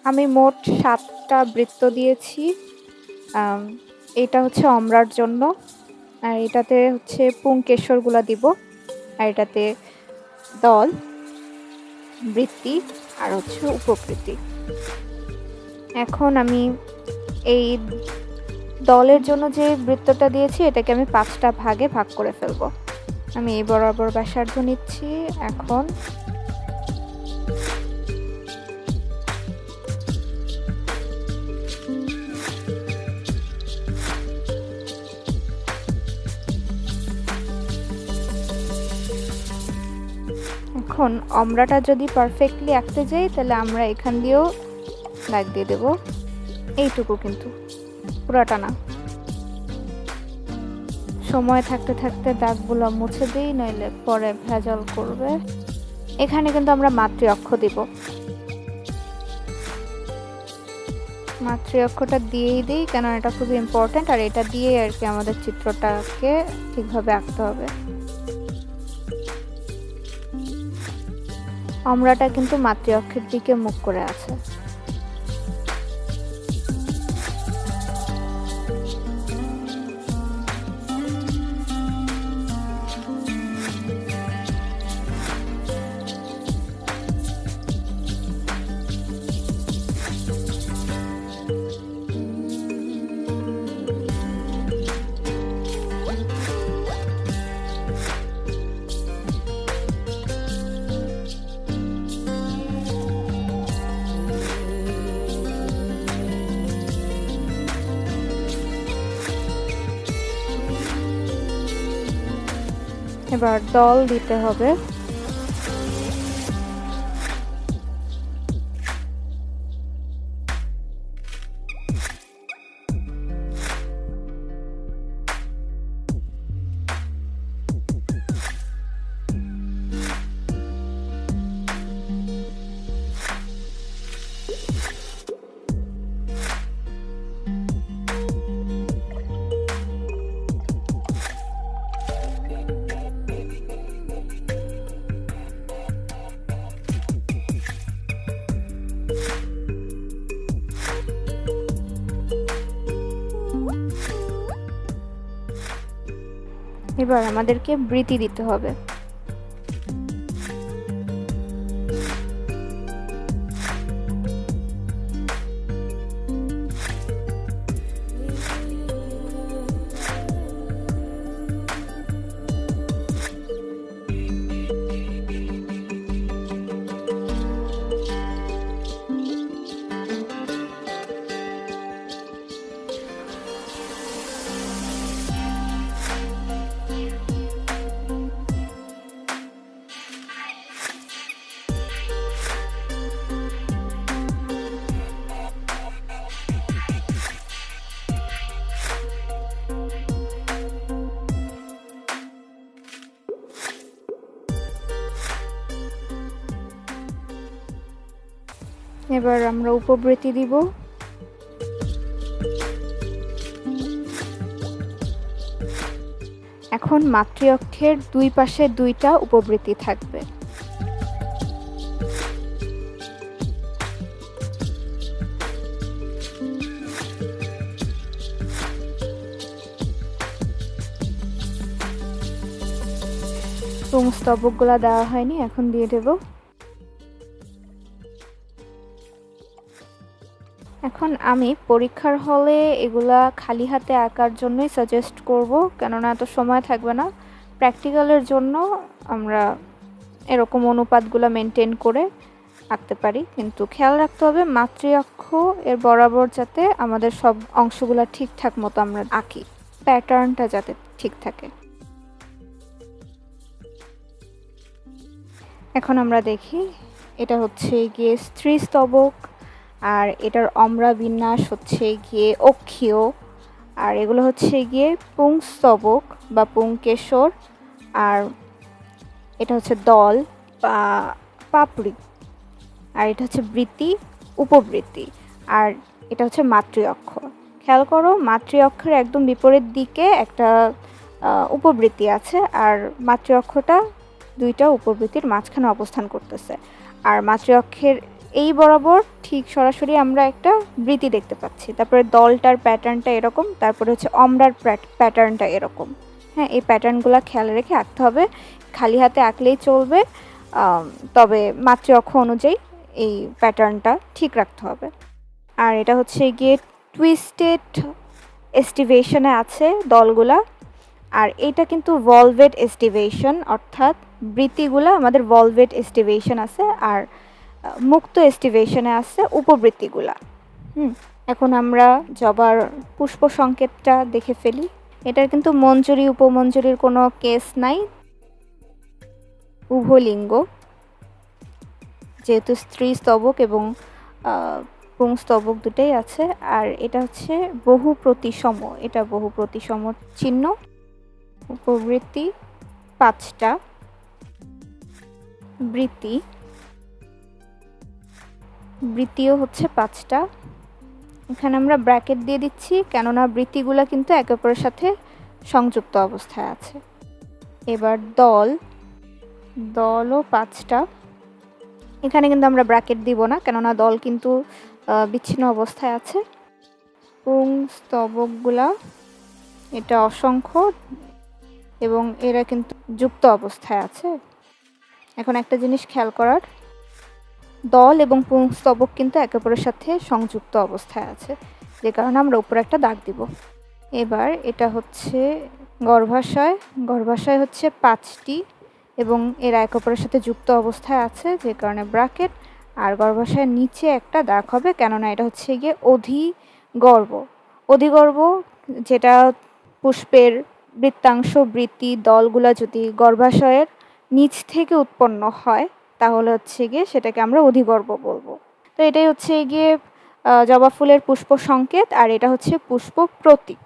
আমি মোট 7টা বৃত্ত দিয়েছি। এটা হচ্ছে অমরার জন্য, আর এটাতে হচ্ছে পুংকেশরগুলা দিব, আর এটাতে দল, বৃত্তি আর হচ্ছে উপবৃত্তি। এখন আমি এই দলের জন্য যে বৃত্তটা দিয়েছি এটাকে আমি 5টা ভাগে ভাগ করে ফেলবো। আমি এই বরাবর ব্যাসার্ধ নিচ্ছি। এখন অমরাটা যদি পারফেক্টলি আঁকতে যাই তাহলে আমরা এখান দিয়েও দাগ দিয়ে দেব, এইটুকু কিন্তু পুরাটা না। সময় থাকতে থাকতে দাগগুলো মুছে দিই, নইলে পরে ভেজাল করবে। এখানে কিন্তু আমরা মাতৃ অক্ষ দিব, মাতৃ অক্ষটা দিয়েই দিই, কেন এটা খুবই ইম্পর্টেন্ট, আর এটা দিয়ে আর কি আমাদের চিত্রটাকে ঠিকভাবে আঁকতে হবে। অমরাটা কিন্তু মাতৃ অক্ষের দিকে মুখ করে আছে। এবার দল দিতে হবে। এবার আমাদেরকে বৃত্তি দিতে হবে। এবার আমরা উপবৃত্তি দিব। এখন মাতৃ অক্ষের দুই পাশে 2টা উপবৃত্তি থাকবে। পুংস্তবকগুলা দেওয়া হয়নি, এখন দিয়ে দেব। এখন আমি পরীক্ষার হলে এগুলা খালি হাতে আঁকার জন্যই সাজেস্ট করব, কেননা এত সময় থাকবে না। প্র্যাকটিক্যালের জন্য আমরা এরকম অনুপাতগুলো মেনটেন করে আঁকতে পারি, কিন্তু খেয়াল রাখতে হবে মাতৃ অক্ষ এর বরাবর যাতে আমাদের সব অংশগুলো ঠিকঠাক মতো আমরা আঁকি, প্যাটার্নটা যাতে ঠিক থাকে। এখন আমরা দেখি, এটা হচ্ছে গিয়ে স্ত্রী স্তবক, আর এটার অমরা বিন্যাস হচ্ছে গিয়ে অক্ষীয়, আর এগুলো হচ্ছে গিয়ে পুংস্তবক বা পুংকেশর, আর এটা হচ্ছে দল বা পাপড়ি, আর এটা হচ্ছে বৃত্তি, উপবৃত্তি, আর এটা হচ্ছে মাতৃ অক্ষ। খেয়াল করো, মাতৃ অক্ষের একদম বিপরীত দিকে একটা উপবৃত্তি আছে, আর মাতৃ অক্ষটা 2টা উপবৃত্তির মাঝখানে অবস্থান করতেছে। আর মাতৃ অক্ষের এই বরাবর ঠিক সরাসরি আমরা একটা বৃতি দেখতে পাচ্ছি। তারপরে দলটার প্যাটার্নটা এরকম, তারপরে হচ্ছে অমরার প্যাটার্নটা এরকম। হ্যাঁ, এই প্যাটার্নগুলো খেয়াল রেখে আঁকতে হবে। খালি হাতে আঁকলেই চলবে, তবে মাত্রা অক্ষ অনুযায়ী এই প্যাটার্নটা ঠিক রাখতে হবে। আর এটা হচ্ছে গিয়ে টুইস্টেড এস্টিভেশনে আছে দলগুলা। আর এটা কিন্তু ভলভেট এস্টিভেশন, অর্থাৎ বৃত্তিগুলো আমাদের ভলভেট এস্টিভেশন আছে, আর মুক্ত এস্টিভেশনে আছে উপবৃত্তিগুলা। এখন আমরা জবার পুষ্প সংকেতটা দেখে ফেলি। এটার কিন্তু মঞ্জুরি উপমঞ্জুরির কোনো কেস নাই, উভলিঙ্গ, যেহেতু স্ত্রী স্তবক এবং পুংস্তবক দুটাই আছে। আর এটা হচ্ছে বহু প্রতিসম, এটা বহু প্রতিসম চিহ্ন। উপবৃত্তি 5টা, বৃত্তিও হচ্ছে 5টা। এখানে আমরা ব্র্যাকেট দিয়ে দিচ্ছি, কেননা বৃত্তিগুলো কিন্তু একে অপরের সাথে সংযুক্ত অবস্থায় আছে। এবার দলও 5টা। এখানে কিন্তু আমরা ব্র্যাকেট দিব না, কেননা দল কিন্তু বিচ্ছিন্ন অবস্থায় আছে। পুংস্তবকগুলা এটা অসংখ্য এবং এরা কিন্তু যুক্ত অবস্থায় আছে। এখন একটা জিনিস খেয়াল করার, দল এবং পুংস্তবক কিন্তু একে অপরের সাথে সংযুক্ত অবস্থায় আছে, যে কারণে আমরা উপরে একটা দাগ দিব। এবার এটা হচ্ছে গর্ভাশয় হচ্ছে 5টি এবং এরা একে অপরের সাথে যুক্ত অবস্থায় আছে, যে কারণে ব্র্যাকেট। আর গর্ভাশয়ের নিচে একটা দাগ হবে, কেননা এটা হচ্ছে গিয়ে অধিগর্ভ, যেটা পুষ্পের বৃত্তাংশ বৃত্তি দলগুলা যদি গর্ভাশয়ের নিচ থেকে উৎপন্ন হয়, তাহলে হচ্ছে গিয়ে সেটাকে আমরা অধিগর্ভ বলবো। তো এটাই হচ্ছে গিয়ে জবা ফুলের পুষ্প সংকেত, আর এটা হচ্ছে পুষ্প প্রতীক।